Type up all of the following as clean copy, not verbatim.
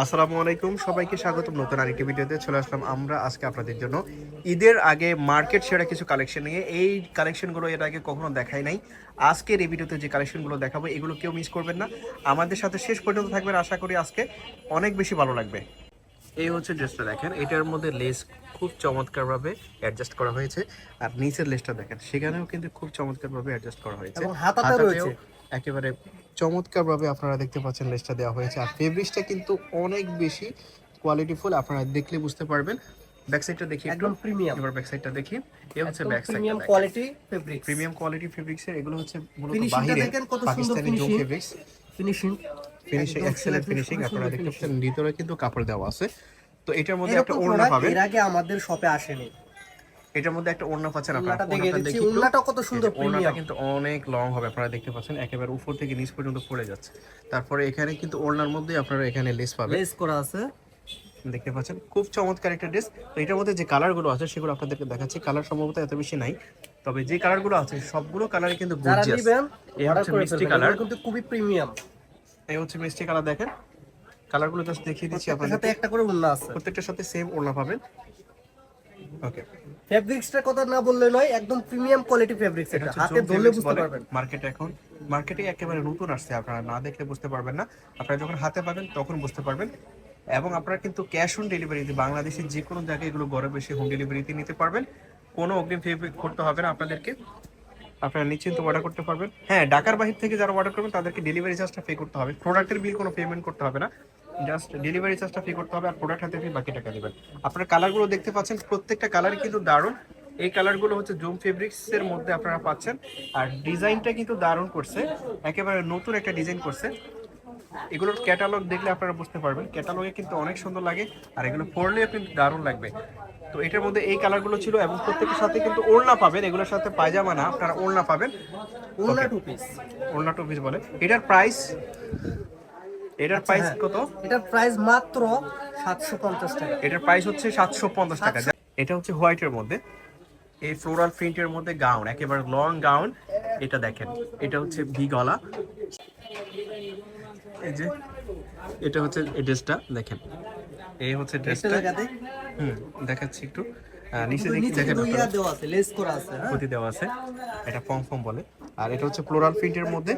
আসসালামু আলাইকুম, সবাইকে স্বাগতম নতুন আরেকটি ভিডিওতে চলে আসলাম আমরা আজকে আপনাদের জন্য ঈদের আগে মার্কেট সেরা কিছু কালেকশন নিয়ে। এই কালেকশনগুলো এর আগে কখনো দেখাই নাই। আজকের এই ভিডিওতে যে কালেকশনগুলো দেখাবো এগুলো কেউ মিস করবেন না, আমাদের সাথে শেষ পর্যন্ত থাকবেন। আশা করি আজকে অনেক বেশি ভালো লাগবে। এই হচ্ছে ড্রেসটা দেখেন, এটার মধ্যে লেস খুব চমৎকারভাবে অ্যাডজাস্ট করা হয়েছে। আর নিচের লেসটা দেখেন, সেখানেও কিন্তু খুব চমৎকারভাবে অ্যাডজাস্ট করা হয়েছে। এবং হাতাটা হাতাতেও রয়েছে একেবারে চমৎকারভাবে আপনারা দেখতে পাচ্ছেন লেসটা দেওয়া হয়েছে। আর ফেব্রিক্সটা কিন্তু অনেক বেশি কোয়ালিটিফুল, আপনারা দেখলে বুঝতে পারবেন। ব্যাক সাইডটা দেখি একটু, একদম প্রিমিয়াম। এবার ব্যাক সাইডটা দেখি। এই হচ্ছে ব্যাক সাইডটা, premium quality fabrics. Premium quality ফেব্রিক্সের এগুলো হচ্ছে মূলত ফিনিশিংটা বাহিরে দেখেন কত সুন্দর Pakistani zoom finishing. Fabrics. Finishing finishing excellent finishing, আপনারা দেখতে পাচ্ছেন ভিতরে কিন্তু কাপড় দেওয়া আছে। তো এটার মধ্যে একটা এরকম ওড়না প্রোডাক্ট পাবেন, এর আগে আমাদের শপে আসেনি। এটার মধ্যে একটা ওড়না পাচ্ছেন আপনারা। ওড়নাটা দেখে ওড়নাটা দিচ্ছি, দেখি একটু। ওড়নাটা কত সুন্দর ওড়নাটা প্রিমিয়াম। কিন্তু অনেক লং হবে, আপনারা দেখতে পাচ্ছেন একেবারে উপর থেকে নিচ পর্যন্ত পড়ে যাচ্ছে। তারপরে এখানে কিন্তু ওড়নার মধ্যে আপনারা এখানে লেস পাবেন, লেস করা আছে। দেখতে পাচ্ছেন খুব চমৎকার একটা ড্রেস। তো এটার মধ্যে যে কালারগুলো আছে সেগুলো আপনাদেরকে দেখাচ্ছি। কালার সম্ভবত এত বেশি নাই, তবে যে কালারগুলো আছে সবগুলো কালারই কিন্তু যারা গর্জিয়াস। নেবেন এই অর্ডার হচ্ছে করে মিষ্টি ফেলবেন, কালার, এগুলো কিন্তু খুবই প্রিমিয়াম। এই হচ্ছে মিষ্টি কালার। দেখেন কালারগুলো জাস্ট দেখিয়ে দিচ্ছি প্রত্যেকটার সাথে আপনাদেরকে। একটা করে ওড়না আছে। প্রত্যেকটার সাথে সেম ওড়না পাবেন। ওকে, ফেব্রিক্সটার কথা না বললে নয়, একদম প্রিমিয়াম কোয়ালিটি ফেব্রিক্স। এটা হাতে ধরলে বুঝতে পারবেন। মার্কেটে এখন মার্কেটে একেবারে নতুন আসছে, আপনারা না দেখলে বুঝতে পারবেন না। আপনারা যখন হাতে পাবেন তখন বুঝতে পারবেন। এবং আপনারা কিন্তু ক্যাশ অন ডেলিভারিতে বাংলাদেশের যে কোনো জায়গায় এগুলো ঘরে বসে হোম ডেলিভারিতে নিতে পারবেন। কোনো অগ্রিম পে করতে হবে না আপনাদেরকে, আপনারা নিশ্চিন্ত অর্ডার করতে পারবেন। হ্যাঁ, ঢাকার বাহির থেকে যারা অর্ডার করবেন তাদেরকে ডেলিভারি চার্জটা পে করতে হবে। প্রোডাক্টের বিল কোনো পেমেন্ট করতে হবে না, জাস্ট ডেলিভারি চার্জটা পে করতে হবে। আর প্রোডাক্ট হাতে পেয়ে বাকি টাকা দেবেন। আপনারা কালারগুলো দেখতে পাচ্ছেন, প্রত্যেকটা কালারই কিন্তু দারুণ। এই কালারগুলো হচ্ছে জুম ফেব্রিক্সের মধ্যে আপনারা পাচ্ছেন। আর ডিজাইনটা কিন্তু দারুণ করছে, একেবারে নতুন একটা ডিজাইন করছে। এগুলোর ক্যাটালগ দেখলে আপনারা বুঝতে পারবেন, ক্যাটালগে কিন্তু অনেক সুন্দর লাগে। আর এগুলো পরলেও কিন্তু দারুণ লাগবে। তো এটার মধ্যে এই কালারগুলো ছিল এবং প্রত্যেকের সাথে কিন্তু ওড়না পাবেন। এগুলোর সাথে পায়জামা না, আপনারা ওড়না পাবেন। ওড়না Okay, টু পিস। ওড়না টু পিস বলে। এটার প্রাইস, এটার প্রাইস কত? এটার প্রাইস মাত্র 750 টাকা। এটার প্রাইস হচ্ছে 750 টাকা। এটা হচ্ছে হোয়াইটের মধ্যে, এই ফ্লোরাল প্রিন্টের মধ্যে গাউন, একেবারে লং গাউন। এটা দেখেন, এটা হচ্ছে ভি গলা। এই যে এটা হচ্ছে এই ড্রেসটা দেখেন, এই হচ্ছে ড্রেসটা। দেখাচ্ছি একটু। নিচে দেখি, নিচে দেখেন কিন্তু আপনারা, দেওয়া আছে, লেস করা আছে। হ্যাঁ, পুঁতি দেওয়া আছে। এটা পম পম বলে। আর এটা হচ্ছে ফ্লোরাল প্রিন্টের মধ্যে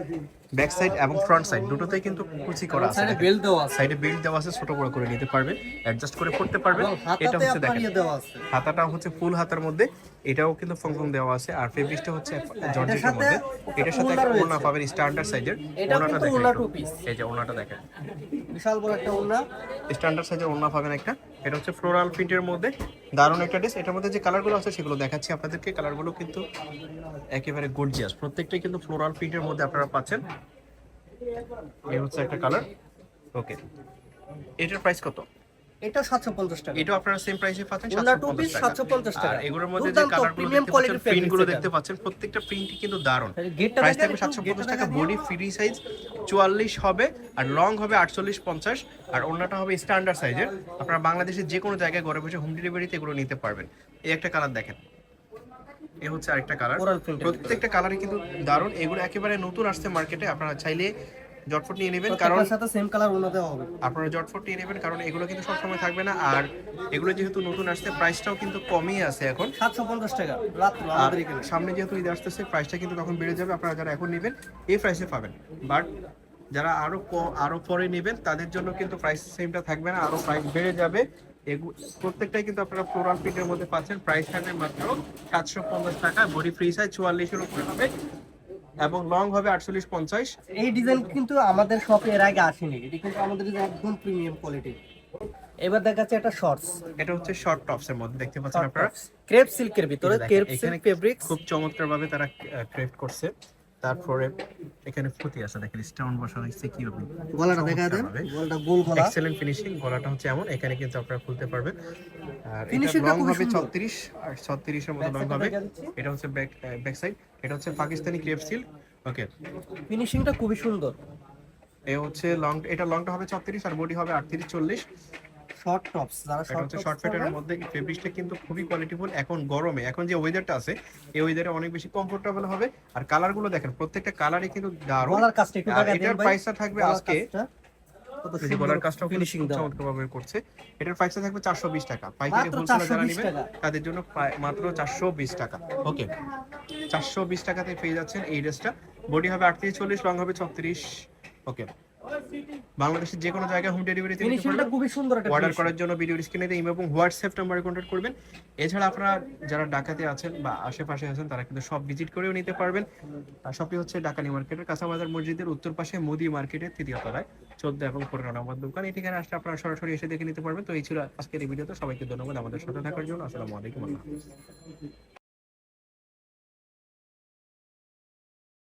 ব্যাক সাইড এবং ফ্রন্ট সাইড দুটোতেই কিন্তু কুচি করা আছে। সাইডে বেল্ট দেওয়া আছে। সাইডে বেল্ট দেওয়া আছে, ছোট বড় করে নিতে পারবেন, অ্যাডজাস্ট করে পড়তে পারবেন। এবং এটা হাতাতে হচ্ছে আপনার দেখেন, দেওয়া আছে। হাতাটা হচ্ছে ফুল হাতার মধ্যে, এটাও কিন্তু ফংফং দেওয়া আছে। আর ফেব্রিকটা হচ্ছে জর্জেটের মধ্যে। এটার সাথে একটা ওড়না পাবেন স্ট্যান্ডার্ড সাইজের। এটা ওড়নাটা কিন্তু দেখেন ওড়না একটু। Two piece. এই যে ওড়নাটা দেখেন, বিশাল বড় একটা ওড়না। স্ট্যান্ডার্ড সাইজের ওড়না পাবেন একটা। এটা হচ্ছে ফ্লোরাল প্রিন্টের মধ্যে দারুণ একটা ড্রেস। এটার মধ্যে যে কালারগুলো আছে সেগুলো দেখাচ্ছি আপনাদেরকে। কালারগুলো কিন্তু একেবারে গর্জিয়াস, প্রত্যেকটাই কিন্তু ফ্লোরাল প্রিন্টের মধ্যে আপনারা পাচ্ছেন। এই হচ্ছে একটা কালার। ওকে, এটার প্রাইস কত? এটা 750 টাকা। এটা আপনারা সেম প্রাইসে পাচ্ছেন, ওড়না টু 750 পিস টাকা। 750 টাকা। আর এগুলোর মধ্যে যে দুর্দান্ত কালারগুলো প্রিমিয়াম দেখতে পাচ্ছেন, কোয়ালিটির প্রিন্টগুলো ফেব্রিক্স। দেখতে পাচ্ছেন, প্রত্যেকটা প্রিন্টই কিন্তু দারুণ। গেটটা প্রাইস দেখেন, থাকবে 750 টাকা। গেটটা বডি ফ্রি সাইজ 44 হবে, আর লং হবে 48-50। আর ওড়নাটা হবে স্ট্যান্ডার্ড সাইজের। আপনারা বাংলাদেশের যে কোনো জায়গায় ঘরে বসে হোম ডেলিভারিতে এগুলো নিতে পারবেন। এই একটা কালার দেখেন, এই হচ্ছে আরেকটা কালার। প্রত্যেকটা কালারই কিন্তু দারুণ। এগুলো একেবারে নতুন আসছে মার্কেটে, আপনারা চাইলে জটফট নিয়ে নেবেন, কারণ সাথে সেম কালার ওড়না দেওয়া হবে। আপনারা জটফট নিয়ে নেবেন, কারণ এগুলো কিন্তু সবসময় থাকবে না। আর এগুলো যেহেতু নতুন আসছে, প্রাইসটাও কিন্তু কমই আছে এখন, 750 টাকা মাত্র আর আমাদের এখানে। সামনে যেহেতু ঈদ আসতেছে, প্রাইসটা কিন্তু তখন বেড়ে যাবে। আপনারা যারা এখন নেবেন এই প্রাইসে পাবেন, বাট যারা আরো পরে নেবেন তাদের জন্য কিন্তু প্রাইস সেমটা থাকবে না, আরো প্রাইস বেড়ে যাবে। প্রত্যেকটাই কিন্তু আপনারা ফ্লোরাল প্রিন্টের মধ্যে পাচ্ছেন। প্রাইস থাকবে মাত্র 750 টাকা। বডি ফ্রি সাইজ 44-এর উপরে হবে এবং লং হবে 48-50। এই ডিজাইন কিন্তু আমাদের শপে এর আগে আসেনি। এটা কিন্তু আমাদের একদম প্রিমিয়াম কোয়ালিটি। এবার দেখাচ্ছে একটা শর্টস। এটা হচ্ছে শর্ট টপস এর মধ্যে, দেখতে পাচ্ছেন আপনারা। ক্রেপ সিল্কের ভিতরে ক্রেপ এখানে সিল্ক ফেব্রিক্স। খুব চমৎকার ভাবে তারা ক্রাফট করছে। তারপরে এখানে ফুটি আছে, দেখেন স্টোন বসানো হয়েছে কি হবে। গলাটা দেখা দেন, গলাটা গোল গলা। এক্সেলেন্ট ফিনিশিং, গলাটা হচ্ছে এমন। এখানে কিন্তু আপনারা খুলতে পারবেন। আর এটা ফিনিশিংটা লং খুবই হবে সুন্দর। 36, আর 36 এর মতো লং হবে। এটা হচ্ছে ব্যাক সাইড। এটা হচ্ছে পাকিস্তানি ক্রেপ সিল্ক। ওকে, ফিনিশিংটা খুবই সুন্দর। এই হচ্ছে লং, এটা লংটা হবে 36 আর বডি হবে 38-40। শর্ট টপস, যারা এটা শর্ট হচ্ছে টপস শর্ট প্যাটার্নের মধ্যে। ফেব্রিকটা কিন্তু খুবই কোয়ালিটিফুল। এখন গরমে, এখন যে ওয়েদারটা আছে, এই ওয়েদারে অনেক বেশি কমফোর্টেবল হবে। আর কালারগুলো দেখেন, প্রত্যেকটা কালারই কিন্তু দারুণ। গলার কাজটা একটু আর দেখা দেন এটার ভাই। প্রাইসটা থাকবে আজকে কত এই যে সুন্দর গলার কাজটাও কিন্তু ফিনিশিং খুব দেওয়া। চমৎকারভাবে করছে। এটার প্রাইসটা থাকবে 420 টাকা। পাইকারি মাত্র হোলসেলার যারা 420 নেবেন টাকা। তাদের জন্য মাত্র 420 টাকা। ওকে, 420 টাকাতে পেয়ে যাচ্ছেন এই ড্রেসটা। বডি হবে 38-40, লং হবে 36। ওকে, বাংলাদেশের যে কোনো জায়গায় হোম ডেলিভারিতে নিতে ফিনিশিংটা পারবেন। খুবই সুন্দর একটা অর্ডার ফিনিশিং। করার জন্য ভিডিওর স্ক্রিনে ইমেল এবং হোয়াটসঅ্যাপ নাম্বারে কন্ট্যাক্ট করবেন। এছাড়া আপনারা যারা ঢাকাতে আছেন বা আশেপাশে আছেন তারা কিন্তু সব ভিজিট করেও নিতে পারবেন। আর শপটি হচ্ছে ঢাকা নিউ মার্কেটের কাঁচাবাজার মসজিদের উত্তর পাশে মুদি মার্কেটের তৃতীয় তলায় 14 এবং 15 নম্বর দোকান। এই ঠিকানা আসলে আপনারা সরাসরি এসে দেখে নিতে পারবেন। তো এই ছিল আজকের এই ভিডিওতে। সবাইকে ধন্যবাদ আমাদের সাথে থাকার জন্য। আসসালামু আলাইকুম। আল্লাহ হাফেজ।